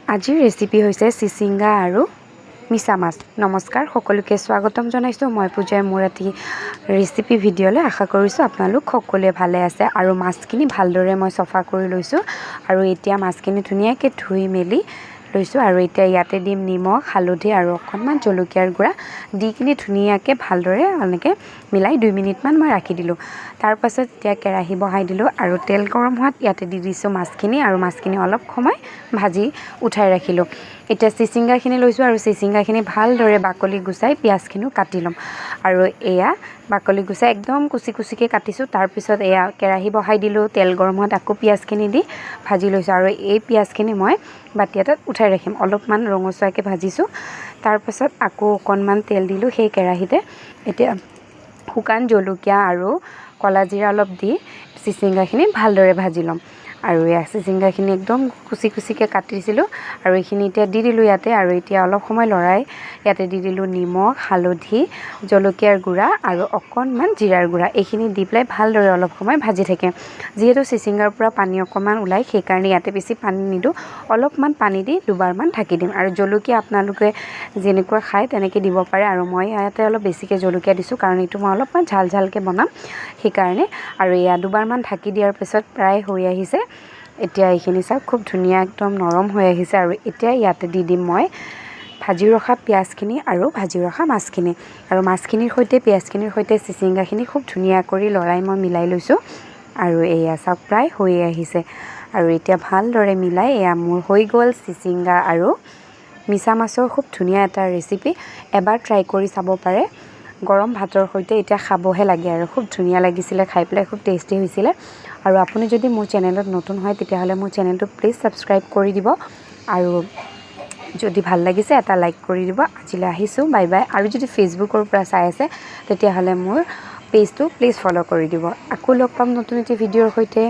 আজিৰ ৰেচিপি হৈছে চিচিঙ্গা আৰু মিছা মাছ। নমস্কাৰ, সকলোকে স্বাগতম জনাইছোঁ। মই পূজাই মোৰ এটি ৰেচিপি ভিডিঅ'লৈ আশা কৰিছোঁ আপোনালোক সকলোৱে ভালে আছে। আৰু মাছখিনি ভালদৰে মই চফা কৰি লৈছোঁ আৰু এতিয়া মাছখিনি ধুনীয়াকৈ ধুই মেলি লৈছোঁ। আৰু এতিয়া ইয়াতে দিম নিমখ, হালধি আৰু অকণমান জলকীয়াৰ গুড়া দি কিনি ধুনীয়াকৈ ভালদৰে এনেকৈ মিলাই 2 মিনিটমান মই ৰাখি দিলোঁ। তাৰপাছত এতিয়া কেৰাহী বহাই দিলোঁ আৰু তেল গৰম হোৱাত ইয়াতে দি দিছোঁ মাছখিনি আৰু মাছখিনি অলপ সময় ভাজি উঠাই ৰাখিলোঁ। এতিয়া চিচিঙ্গাখিনি লৈছোঁ আৰু চিচিঙ্গাখিনি ভালদৰে বাকলি গুচাই পিঁয়াজখিনিও কাটি ল'ম। আৰু এয়া বাকলি গুচাই একদম কুচি কুচিকৈ কাটিছোঁ। তাৰপিছত এয়া কেৰাহী বহাই দিলোঁ, তেল গৰম হোৱাত আকৌ পিঁয়াজখিনি দি ভাজি লৈছোঁ। আৰু এই পিঁয়াজখিনি মই বাতি এটাত উঠাই ৰাখিম, অলপমান ৰঙচুৱাকৈ ভাজিছোঁ। তাৰপাছত আকৌ অকণমান তেল দিলোঁ সেই কেৰাহীতে। এতিয়া শুকান জলকীয়া আৰু ক'লা জিৰা অলপ দি চিচিঙ্গাখিনি ভালদৰে ভাজি ল'ম। আৰু এয়া চিচিঙ্গাখিনি একদম কুচি কুচিকৈ কাটিছিলোঁ আৰু এইখিনি এতিয়া দি দিলোঁ ইয়াতে। আৰু এতিয়া অলপ সময় লৰাই ইয়াতে দি দিলোঁ নিমখ, হালধি, জলকীয়াৰ গুড়া আৰু অকণমান জিৰাৰ গুড়া। এইখিনি দি পেলাই ভালদৰে অলপ সময় ভাজি থাকিম। যিহেতু চিচিঙ্গাৰ পৰা পানী অকণমান ওলায়, সেইকাৰণে ইয়াতে বেছি পানী নিদিওঁ, অলপমান পানী দি দুবাৰমান ঢাকি দিম। আৰু জলকীয়া আপোনালোকে যেনেকুৱা খায় তেনেকৈ দিব পাৰে। আৰু মই ইয়াতে অলপ বেছিকৈ জলকীয়া দিছোঁ কাৰণ এইটো মই অলপমান ঝাল ঝালকৈ বনাম সেইকাৰণে। আৰু এয়া দুবাৰমান ঢাকি দিয়াৰ পিছত প্ৰায় হৈ আহিছে। এতিয়া এইখিনি চাওক খুব ধুনীয়া একদম নৰম হৈ আহিছে। আৰু এতিয়া ইয়াতে দি দিম মই ভাজি ৰখা পিঁয়াজখিনি আৰু ভাজি ৰখা মাছখিনি। আৰু মাছখিনিৰ সৈতে পিঁয়াজখিনিৰ সৈতে চিচিঙ্গাখিনি খুব ধুনীয়া কৰি লৰাই মই মিলাই লৈছোঁ। আৰু এয়া চাওক প্ৰায় হৈ আহিছে। আৰু এতিয়া ভালদৰে মিলাই এয়া মোৰ হৈ গ'ল চিচিঙ্গা আৰু মিছা মাছৰ খুব ধুনীয়া এটা ৰেচিপি। এবাৰ ট্ৰাই কৰি চাব পাৰে। গৰম ভাতৰ সৈতে এতিয়া খাবহে লাগে আৰু খুব ধুনীয়া লাগিছিলে খাই পেলাই, খুব টেষ্টি হৈছিলে। আৰু আপুনি যদি মোৰ চেনেলত নতুন হয় তেতিয়াহ'লে মোৰ চেনেলটো প্লিজ ছাবস্ক্ৰাইব কৰি দিব। আৰু যদি ভাল লাগিছে এটা লাইক কৰি দিব। আজিলৈ আহিছোঁ, বাই বাই। আৰু যদি ফেচবুকৰ পৰা চাই আছে তেতিয়াহ'লে মোৰ পেজটো প্লিজ ফ'ল' কৰি দিব। আকৌ লগ পাম নতুন এটি ভিডিঅ'ৰ সৈতে।